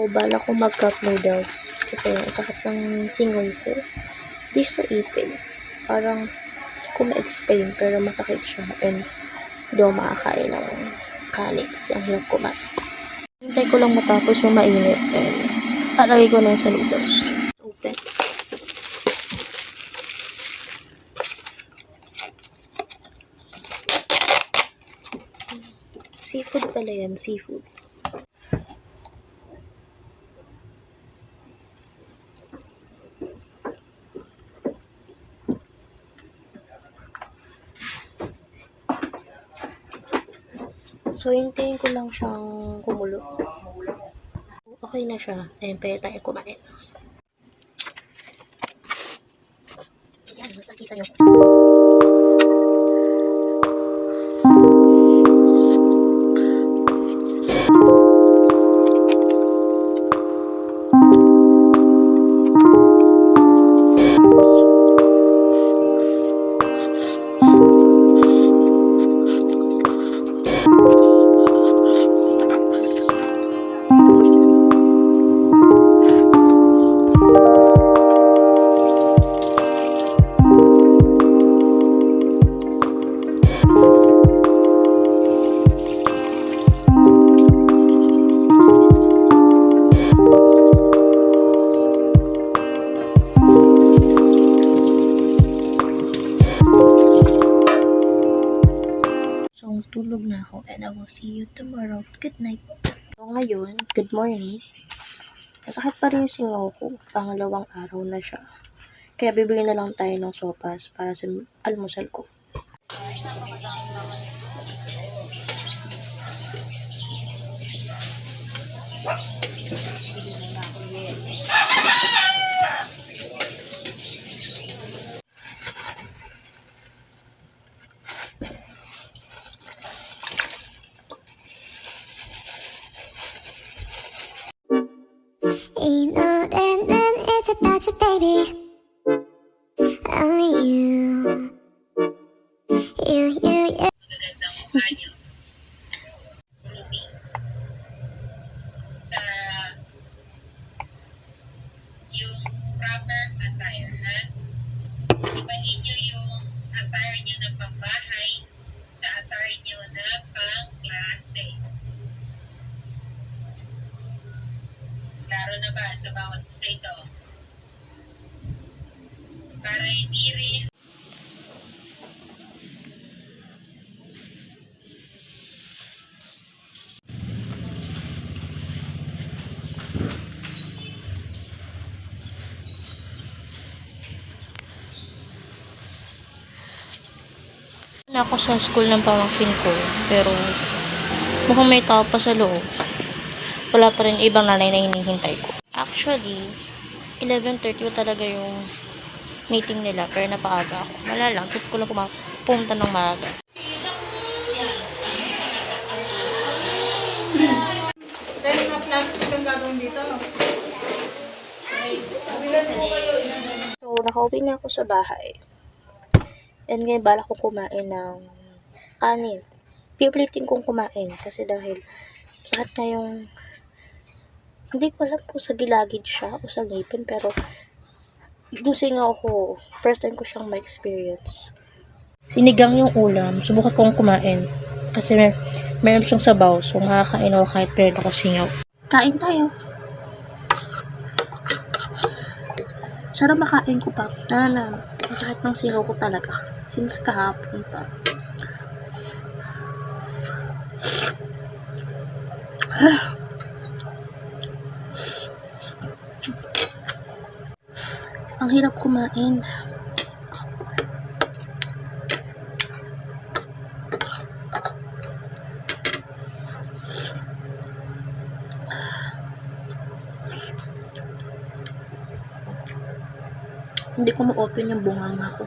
bala ko mag-cup noodles. Kasi ang sakit ng singaw ko. Di sa ipin. Parang, hindi ko ma-explain, pero masakit siya. And, hindi ako makakain ng kanin. Kasi ang hirap kumain. Hintay ko lang matapos yung mainit. And, alagay ko na sa noodles. Open. Seafood pala yan. Seafood. So, hintayin ko lang siyang kumulo. Okay na siya. Ayun, pwede tayo kumain. Yan, mas nakita nyo. Tulog na ako and I will see you tomorrow. Good night. So ngayon, good morning. Masakit pa rin yung singaw ko. Pangalawang araw na siya. Kaya bibili na lang tayo ng sopas para sa almusal ko. You know then it's about you, baby. Only you. Magagandang banyo. Grooming. Sa yung proper attire, ha? Ibahin nyo yung attire nyo na pambahay sa attire nyo na pang-klase. Klaro na ba sa bawat isa ito? Para hindi rin Na ako sa school ng pamangkin ko, pero mukhang may tao pa sa loob. Wala pa rin ibang nanay na hinihintay ko. Actually, 11:30 talaga yung meeting nila, pero napaaga ako. Wala lang, trip ko lang pumunta ng maaga. Dahil na plastic ang gagawin dito. So, nakauwi na ako sa bahay. And ngayon, bala ko kumain ng kanin. Pipilitin kong kumain kasi dahil sakit na yung... Hindi ko alam kung sa gilagid siya o sa ngipin, pero yung singaw ko, first time ko siyang ma-experience. Sinigang yung ulam, subukan kong kumain. Kasi meron siyang sabaw, so makakain ako kahit meron ako singaw. Kain tayo. Sarap makain ko pa. Masakit ng singaw ko talaga. Since kahapon pa. Ang hirap kumain. Hindi ko ma-open yung bunganga ko.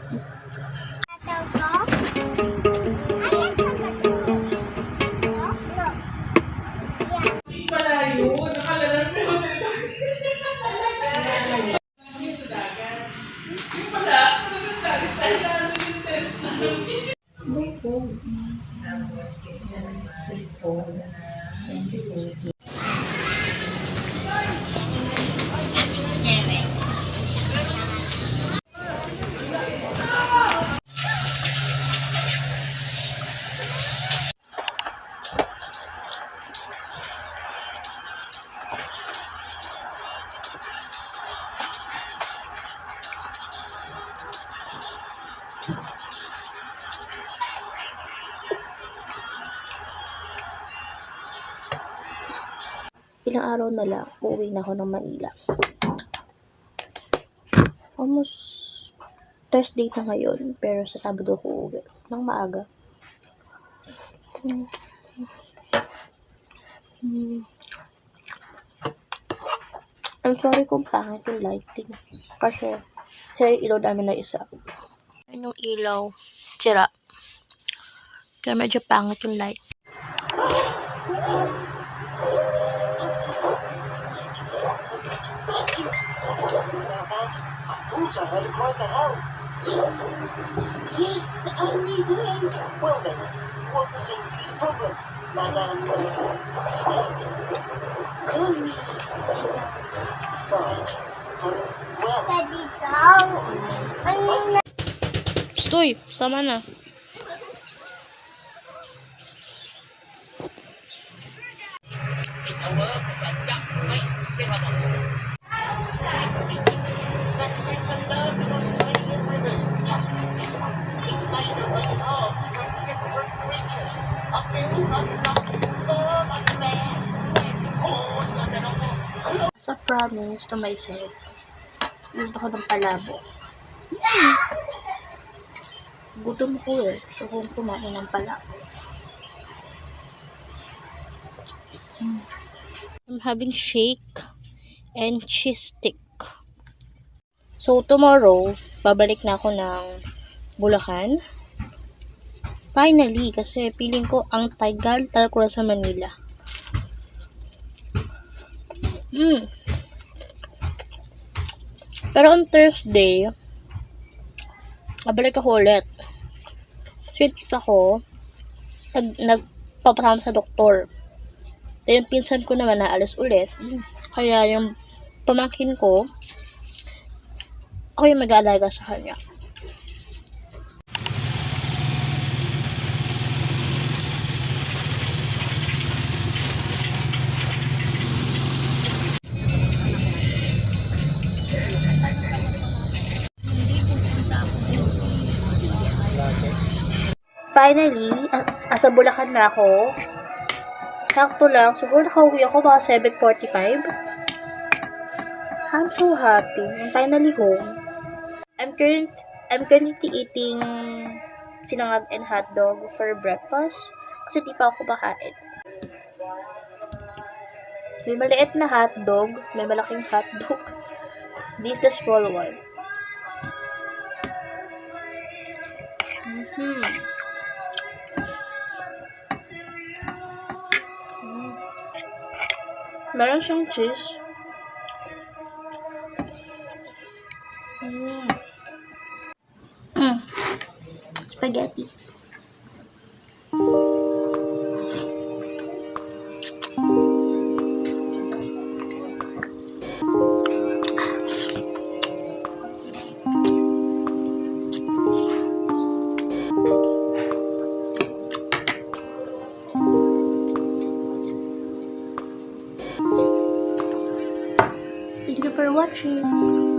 ilang araw na lang, uuwi na ako ng Manila. Almost Thursday na ngayon, pero sa Sabado ako uuwi ng maaga. I'm sorry kung pangit yung lighting. Kasi, sira yung ilaw namin na isa. Ayun yung ilaw. Sira. Kaya medyo pangit yung light. Also heard a cry for help. Yes, I need it. Well then, what seems to be the problem? Madame Snake? Call me. Right. Well, Daddy, down. Ayun na. Stoy! Tama na. it's the work of a duck-faced river monster. That set to love in Australian rivers, just like this one. It's made of parts from different creatures. I feel like a duck, fur like a bear, paws like an otter. As a promise to myself, gusto ko ng palabo. Gutom ko eh. So, kung kumain ng palabo. I'm having shake and cheese stick. So, tomorrow, babalik na ako ng Bulacan. Finally, kasi feeling ko ang tagal ko na sa Manila. Pero on Thursday, babalik ako ulit. So, yung tita ko, nagpapasama sa doktor. Then, yung pinsan ko naman naalis ulit. Kaya yung pamangkin ko, ako yung mag-aalaga sa kanya. Finally, asa Bulacan na ako. Sakto lang. Siguro nakauwi ako mga 7:45. I'm so happy. I'm finally home. I'm currently eating sinangag and hotdog for breakfast. Kasi di pa ako kumakain. May maliit na hotdog. May malaking hotdog. This is the small one. Meron siyang cheese. Spaghetti. Thank you for watching.